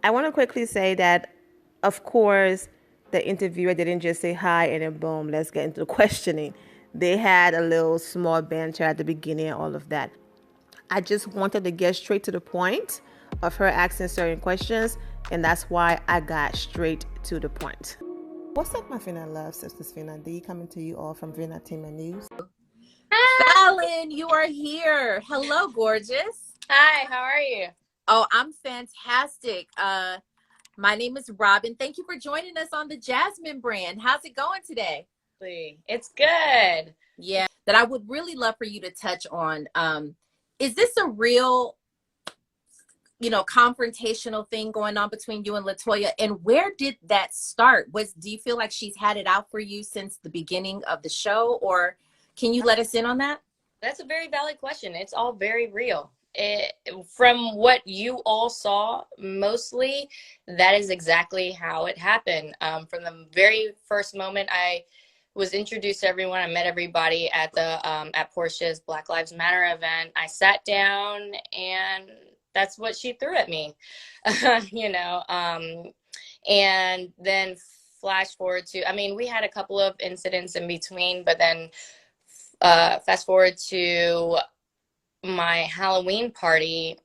I want to quickly say that, of course, the interviewer didn't just say hi and then boom, let's get into the questioning. They had a little small banter at the beginning and all of that. I just wanted to get straight to the point of her asking certain questions, and that's why I got straight to the point. What's up, my Vina love, sisters? Vina D coming to you all from Vina Team News. Falynn, you are here. Hello, gorgeous. Hi, how are you? Oh, I'm fantastic. My name is Robin. Thank you for joining us on the Jasmine brand. How's it going today? It's good. Yeah, that I would really love for you to touch on. Is this a real, confrontational thing going on between you and Latoya? And where did that start? Do you feel like she's had it out for you since the beginning of the show, or can you let us in on that? That's a very valid question. It's all very real. From what you all saw, mostly, that is exactly how it happened. From the very first moment I was introduced to everyone, I met everybody at the at Portia's Black Lives Matter event. I sat down, and that's what she threw at me, you know. And then flash forward to, I mean, we had a couple of incidents in between, but then fast forward to my Halloween party.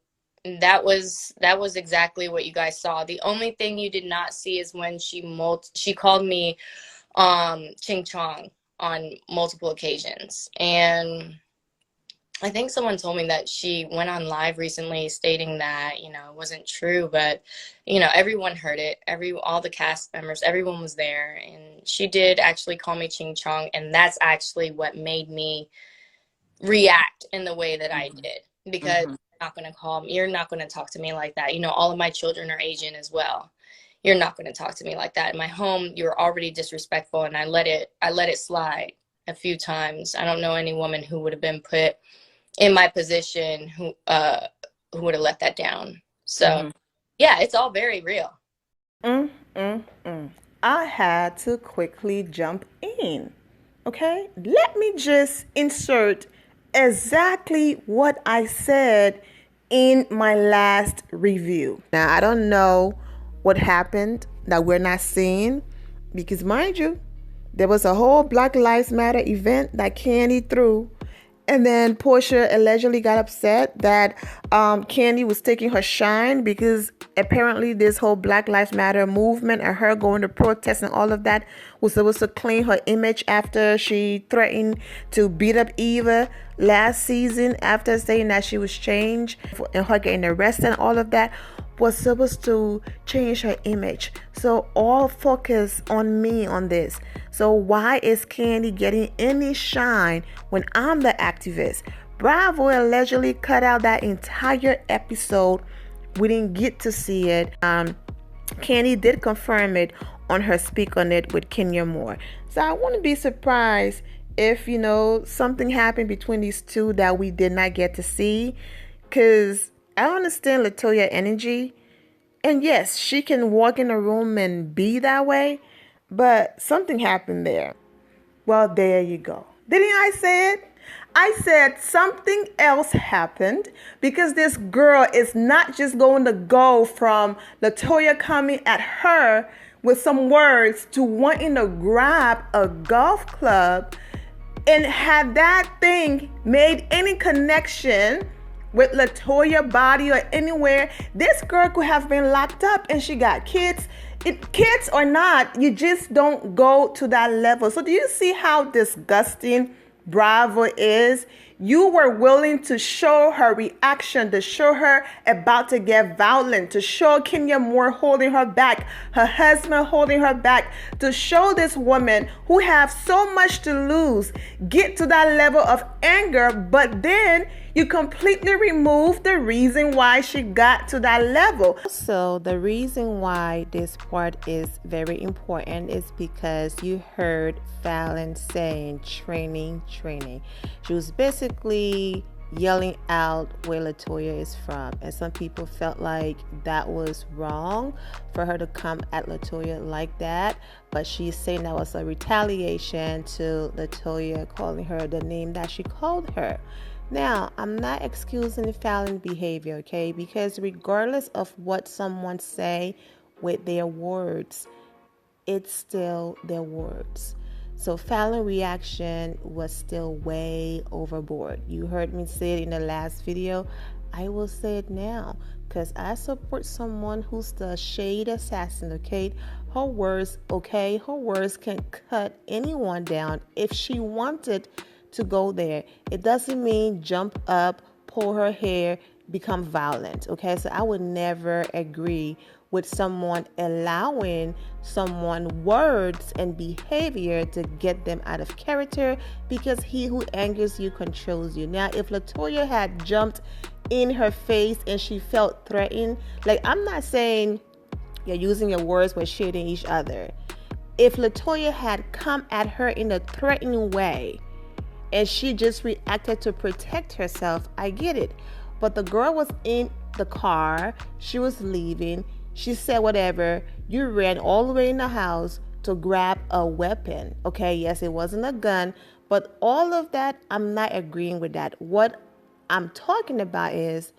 That was exactly what you guys saw. The only thing you did not see is when she called me ching chong on multiple occasions. And I think someone told me that she went on live recently stating that, it wasn't true, but everyone heard it. All the cast members, everyone was there, and she did actually call me ching chong, and that's actually what made me react in the way that I did, because you're not going to talk to me like that. All of my children are Asian as well. You're not going to talk to me like that. In my home, you're already disrespectful, and I let it slide a few times. I don't know any woman who would have been put in my position who would have let that down. So yeah, it's all very real. I had to quickly jump in. Okay, let me just insert exactly what I said in my last review. Now, I don't know what happened that we're not seeing, because mind you, there was a whole Black Lives Matter event that Candy threw, and then Portia allegedly got upset that Candy was taking her shine, because apparently this whole Black Lives Matter movement and her going to protest and all of that was supposed to clean her image after she threatened to beat up Eva last season after saying that she was changed, and her getting arrested and all of that was supposed to change her image. So all focus on me on this. So why is Candy getting any shine when I'm the activist? Bravo allegedly cut out that entire episode. We didn't get to see it. Candy did confirm it on her Speak on It with Kenya Moore. So I wouldn't be surprised if, something happened between these two that we did not get to see. Because I understand Latoya energy. And yes, she can walk in a room and be that way. But something happened there. Well, there you go. Didn't I say it? I said something else happened, because this girl is not just going to go from Latoya coming at her with some words to wanting to grab a golf club and have that thing made any connection with Latoya body or anywhere. This girl could have been locked up, and she got kids. Kids or not, you just don't go to that level. So do you see how disgusting Bravo is? You were willing to show her reaction, to show her about to get violent, to show Kenya Moore holding her back, her husband holding her back, to show this woman who have so much to lose get to that level of anger, but then you completely remove the reason why she got to that level. So the reason why this part is very important is because you heard Falynn saying training. She was basically yelling out where Latoya is from, and some people felt like that was wrong for her to come at Latoya like that, but she's saying that was a retaliation to Latoya calling her the name that she called her. Now, I'm not excusing the Falynn behavior, okay? Because regardless of what someone say with their words, it's still their words. So Falynn reaction was still way overboard. You heard me say it in the last video. I will say it now because I support someone who's the shade assassin, okay? Her words, okay? Her words can cut anyone down if she wanted to go there. It doesn't mean jump up, pull her hair, become violent, okay? So I would never agree with someone allowing someone words and behavior to get them out of character, because he who angers you controls you. Now, if Latoya had jumped in her face and she felt threatened, like, I'm not saying you're using your words when shading each other. If Latoya had come at her in a threatening way and she just reacted to protect herself, I get it. But the girl was in the car, she was leaving, she said whatever, you ran all the way in the house to grab a weapon. Okay, yes, it wasn't a gun, but all of that, I'm not agreeing with that. What I'm talking about is,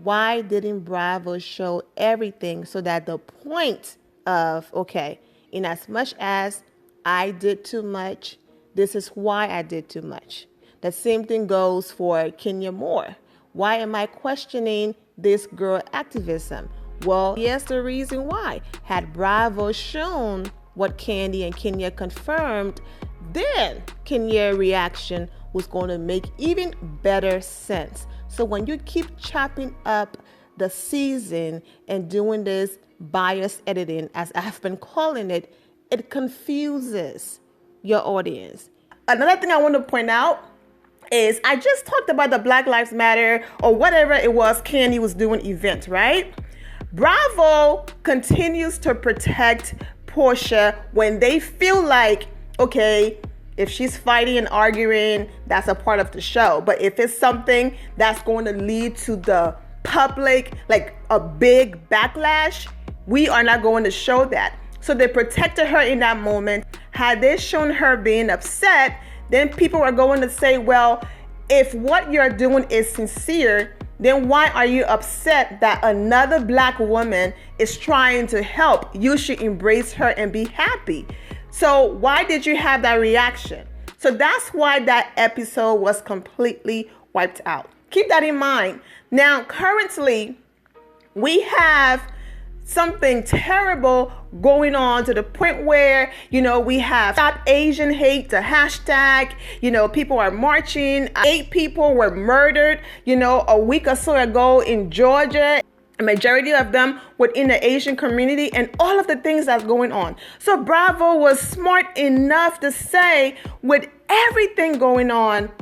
why didn't Bravo show everything so that the point of, okay, in as much as I did too much, this is why I did too much. The same thing goes for Kenya Moore. Why am I questioning this girl activism? Well, here's the reason why. Had Bravo shown what Candy and Kenya confirmed, then Kenya's reaction was going to make even better sense. So when you keep chopping up the season and doing this bias editing, as I've been calling it, it confuses your audience. Another thing I want to point out is I just talked about the Black Lives Matter or whatever it was Candy was doing event, right? Bravo continues to protect Portia when they feel like, okay, if she's fighting and arguing, that's a part of the show. But if it's something that's going to lead to the public, like a big backlash, we are not going to show that. So they protected her in that moment. Had they shown her being upset, then people are going to say, well, if what you're doing is sincere, then why are you upset that another Black woman is trying to help? You should embrace her and be happy. So why did you have that reaction? So that's why that episode was completely wiped out. Keep that in mind. Now, currently, we have something terrible going on to the point where, we have Stop Asian Hate, the hashtag, people are marching. 8 people were murdered, a week or so ago in Georgia. A majority of them within the Asian community, and all of the things that's going on. So Bravo was smart enough to say, with everything going on,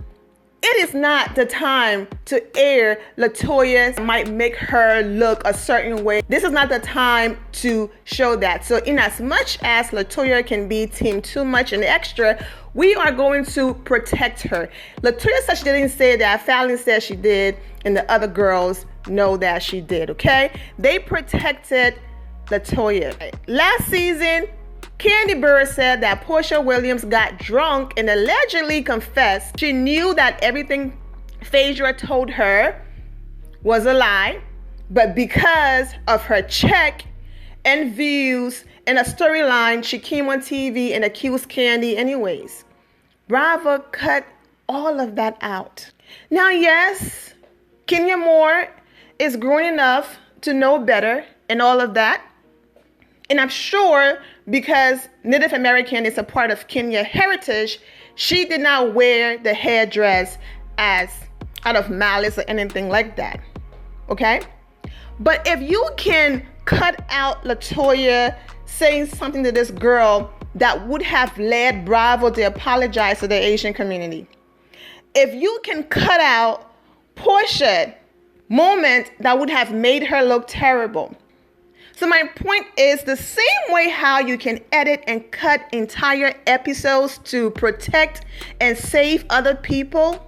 it is not the time to air Latoya might make her look a certain way. This is not the time to show that. So in as much as Latoya can be team too much and extra, we are going to protect her. Latoya said she didn't say that. Falynn said she did, and the other girls know that she did, okay? They protected Latoya. Last season, Candy Bird said that Portia Williams got drunk and allegedly confessed she knew that everything Phaedra told her was a lie, but because of her check and views and a storyline, she came on TV and accused Candy anyways. Bravo cut all of that out. Now, yes, Kenya Moore is grown enough to know better and all of that. And I'm sure because Native American is a part of Kenya heritage, she did not wear the hairdress as out of malice or anything like that. Okay? But if you can cut out Latoya saying something to this girl that would have led Bravo to apologize to the Asian community, if you can cut out Portia moment that would have made her look terrible. So my point is, the same way how you can edit and cut entire episodes to protect and save other people,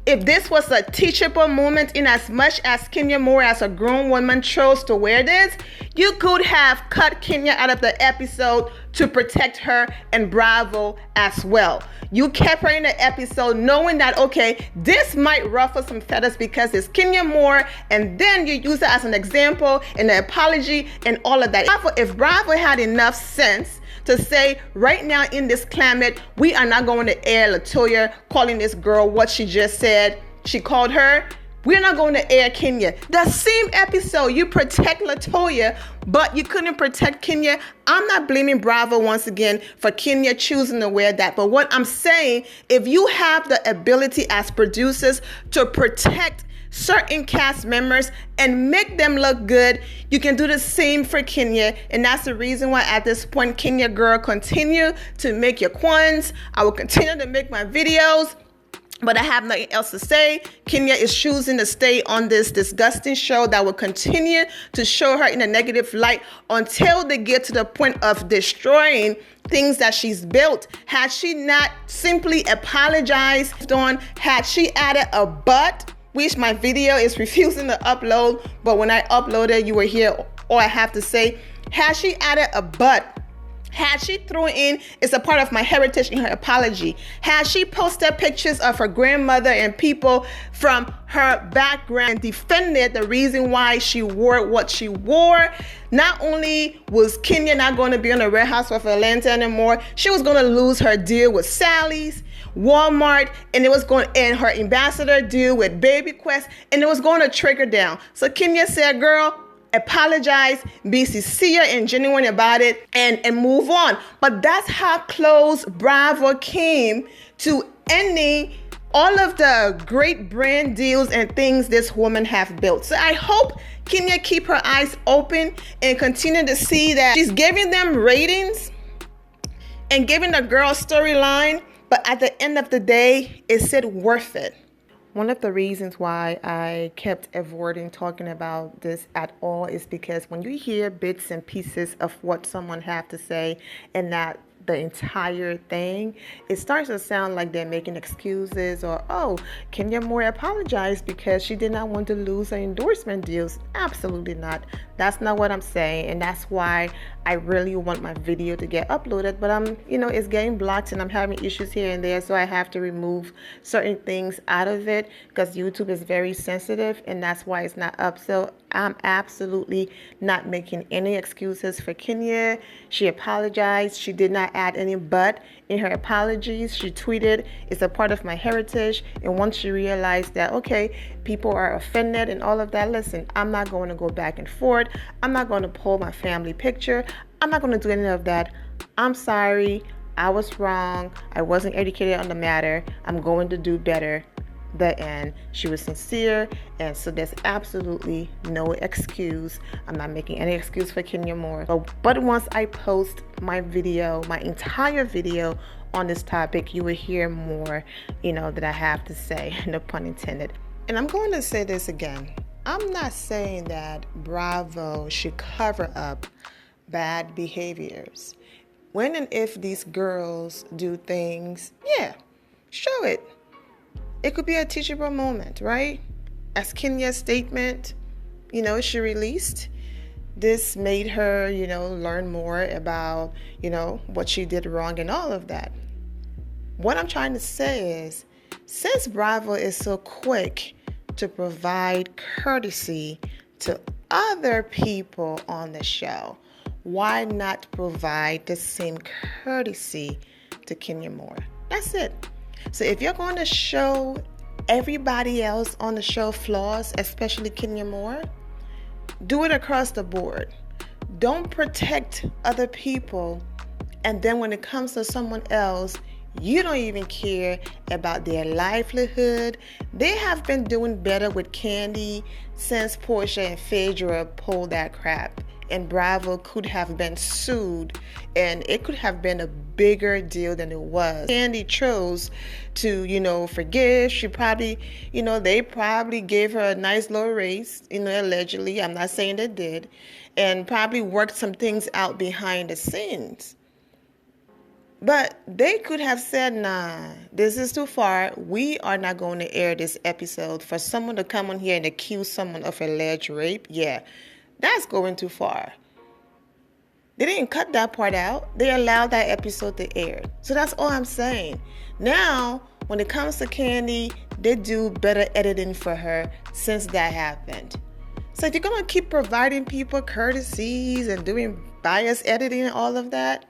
If this was a teachable moment, in as much as Kenya Moore as a grown woman chose to wear this, you could have cut Kenya out of the episode to protect her and Bravo as well. You kept her in the episode knowing that, okay, this might ruffle some feathers because it's Kenya Moore, and then you use it as an example in the apology and all of that. If Bravo had enough sense to say right now in this climate, we are not going to air Latoya calling this girl what she just said. She called her. We're not going to air Kenya. The same episode, you protect Latoya, but you couldn't protect Kenya. I'm not blaming Bravo once again for Kenya choosing to wear that. But what I'm saying, if you have the ability as producers to protect certain cast members and make them look good, you can do the same for Kenya. And that's the reason why at this point, Kenya girl, continue to make your coins. I will continue to make my videos, but I have nothing else to say. Kenya is choosing to stay on this disgusting show that will continue to show her in a negative light until they get to the point of destroying things that she's built. Had she not simply apologized had she added a but, which my video is refusing to upload, but when I uploaded, you will hear all I have to say. Had she added a but, had she thrown in, it's a part of my heritage in her apology. Had she posted pictures of her grandmother and people from her background and defended the reason why she wore what she wore, not only was Kenya not going to be on the Red House of Atlanta anymore, she was going to lose her deal with Sally's, Walmart, and it was going to end her ambassador deal with Baby Quest, and it was going to trigger down. So Kenya said, girl, apologize, be sincere and genuine about it, and move on. But that's how close Bravo came to ending all of the great brand deals and things this woman have built. So I hope Kenya keep her eyes open and continue to see that she's giving them ratings and giving the girl storyline, but at the end of the day, is it worth it? One of the reasons why I kept avoiding talking about this at all is because when you hear bits and pieces of what someone have to say and not the entire thing, it starts to sound like they're making excuses or, oh, Kenya Moore apologized because she did not want to lose her endorsement deals. Absolutely not. That's not what I'm saying, and that's why I really want my video to get uploaded, but it's getting blocked and I'm having issues here and there, so I have to remove certain things out of it because YouTube is very sensitive, and that's why it's not up. So I'm absolutely not making any excuses for Kenya. She apologized. She did not add any but in her apologies. She tweeted, it's a part of my heritage, and once she realized that, okay, people are offended and all of that, listen, I'm not going to go back and forth. I'm not going to pull my family picture. I'm not going to do any of that. I'm sorry. I was wrong. I wasn't educated on the matter. I'm going to do better. The end. She was sincere, and so there's absolutely no excuse. I'm not making any excuse for Kenya Moore. But once I post my video, my entire video on this topic, you will hear more, that I have to say, no pun intended. And I'm going to say this again. I'm not saying that Bravo should cover up bad behaviors. When and if these girls do things, yeah, show it. It could be a teachable moment, right? As Kenya's statement, she released, this made her, learn more about, what she did wrong and all of that. What I'm trying to say is, since Bravo is so quick to provide courtesy to other people on the show, why not provide the same courtesy to Kenya Moore? That's it. So if you're going to show everybody else on the show flaws, especially Kenya Moore, do it across the board. Don't protect other people, and then when it comes to someone else, you don't even care about their livelihood. They have been doing better with Candy since Portia and Phaedra pulled that crap. And Bravo could have been sued, and it could have been a bigger deal than it was. Candy chose to, forgive. She probably, they probably gave her a nice little raise, allegedly. I'm not saying they did. And probably worked some things out behind the scenes. But they could have said, nah, this is too far. We are not going to air this episode. For someone to come on here and accuse someone of alleged rape, yeah, that's going too far. They didn't cut that part out. They allowed that episode to air. So that's all I'm saying. Now, when it comes to Candy, they do better editing for her since that happened. So if you're going to keep providing people courtesies and doing bias editing and all of that,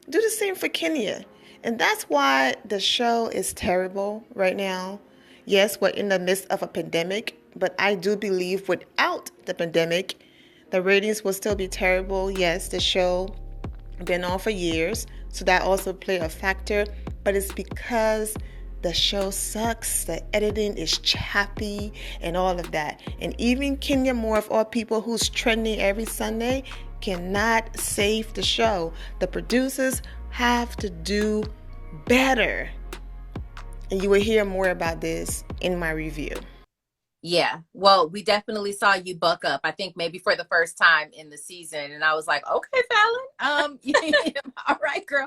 do the same for Kenya. And that's why the show is terrible right now. Yes, we're in the midst of a pandemic, but I do believe without the pandemic, the ratings will still be terrible. Yes, the show been on for years, so that also played a factor, but it's because the show sucks, the editing is choppy and all of that. And even Kenya Moore, of all people, who's trending every Sunday, cannot save the show. The producers have to do better. And you will hear more about this in my review. Yeah, well, we definitely saw you buck up. I think maybe for the first time in the season, and I was like, okay, Falynn, all right, girl.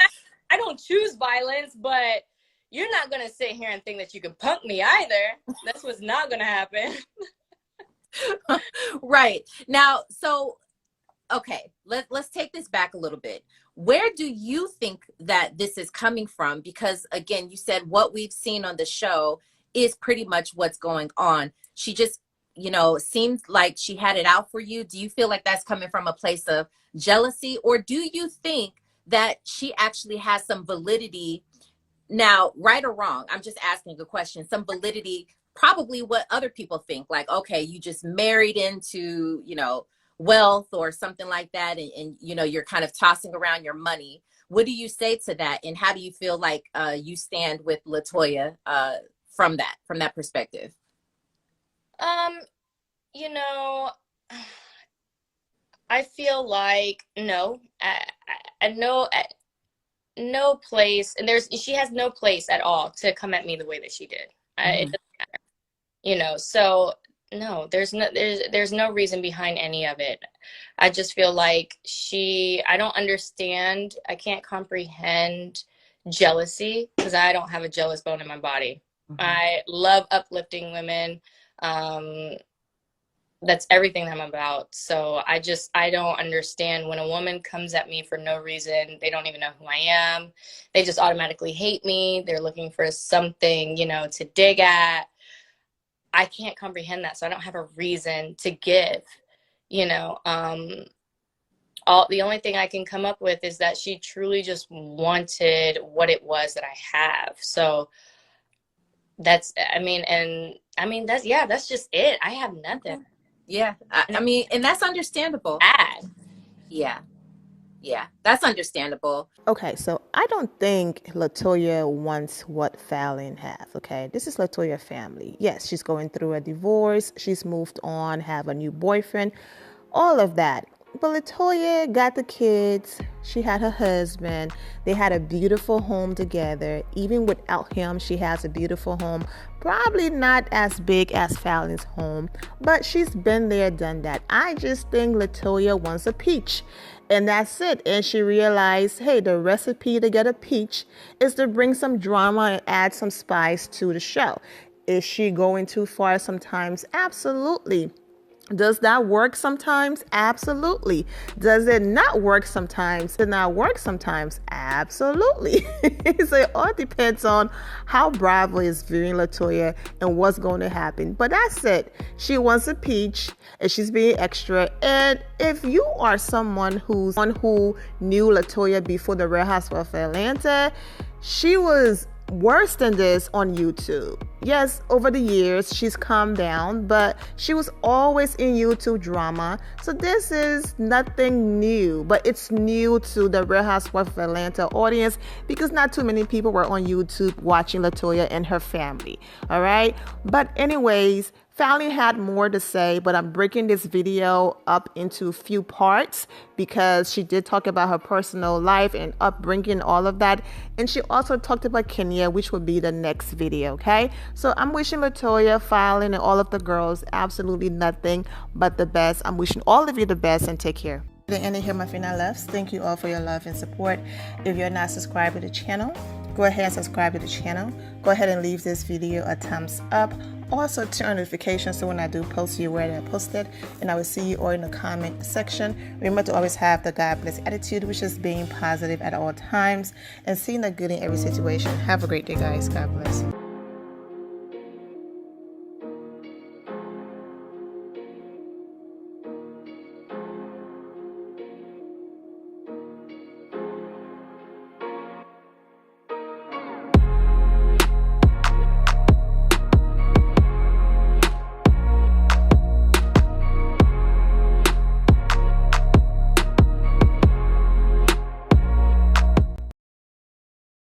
I don't choose violence, but you're not gonna sit here and think that you can punk me either. That's what's not gonna happen. Right now, so okay, let's take this back a little bit. Where do you think that this is coming from? Because again, you said what we've seen on the show is pretty much what's going on. She just, seemed like she had it out for you. Do you feel like that's coming from a place of jealousy, or do you think that she actually has some validity? Now, right or wrong, I'm just asking a question. Some validity, probably what other people think, like, okay, you just married into, wealth or something like that, and you're kind of tossing around your money. What do you say to that, and how do you feel like you stand with Latoya from that perspective? I feel like no, at no place, and she has no place at all to come at me the way that she did. It doesn't matter, so no, there's no reason behind any of it. I just feel like I don't understand, I can't comprehend jealousy, because I don't have a jealous bone in my body. I love uplifting women. That's everything I'm about. So I don't understand when a woman comes at me for no reason. They don't even know who I am. They just automatically hate me. They're looking for something, to dig at. I can't comprehend that. So I don't have a reason to give, the only thing I can come up with is that she truly just wanted what it was that I have. So that's just it. I have nothing. Yeah. I mean, and that's understandable. Bad. Yeah, that's understandable. Okay, so I don't think Latoya wants what Falynn has, okay? This is Latoya family. Yes, she's going through a divorce. She's moved on, have a new boyfriend, all of that. But Latoya got the kids. She had her husband. They had a beautiful home together. Even without him, she has a beautiful home. Probably not as big as Falynn's home, but she's been there, done that. I just think Latoya wants a peach. And that's it. And she realized, hey, the recipe to get a peach is to bring some drama and add some spice to the show. Is she going too far sometimes? Absolutely. Does that work sometimes? Absolutely. Does it not work sometimes? Does it not work sometimes? Absolutely. So it all depends on how Bravo is viewing Latoya and what's going to happen. But that's it. She wants a peach and she's being extra. And if you are someone who knew Latoya before the Real Housewives of Atlanta, she was worse than this on YouTube. Yes, over the years, she's calmed down, but she was always in YouTube drama. So this is nothing new, but it's new to the Real Housewives of Atlanta audience because not too many people were on YouTube watching Latoya and her family. All right. But anyways, Falynn had more to say, but I'm breaking this video up into a few parts because she did talk about her personal life and upbringing, all of that. And she also talked about Kenya, which will be the next video, okay? So I'm wishing Latoya, Falynn, and all of the girls absolutely nothing but the best. I'm wishing all of you the best and take care. The end here, my final loves. Thank you all for your love and support. If you're not subscribed to the channel, go ahead and subscribe to the channel. Go ahead and leave this video a thumbs up. Also turn on notifications so when I do post, you're aware that I posted. And I will see you all in the comment section. Remember to always have the God bless attitude, which is being positive at all times and seeing the good in every situation. Have a great day, guys. God bless.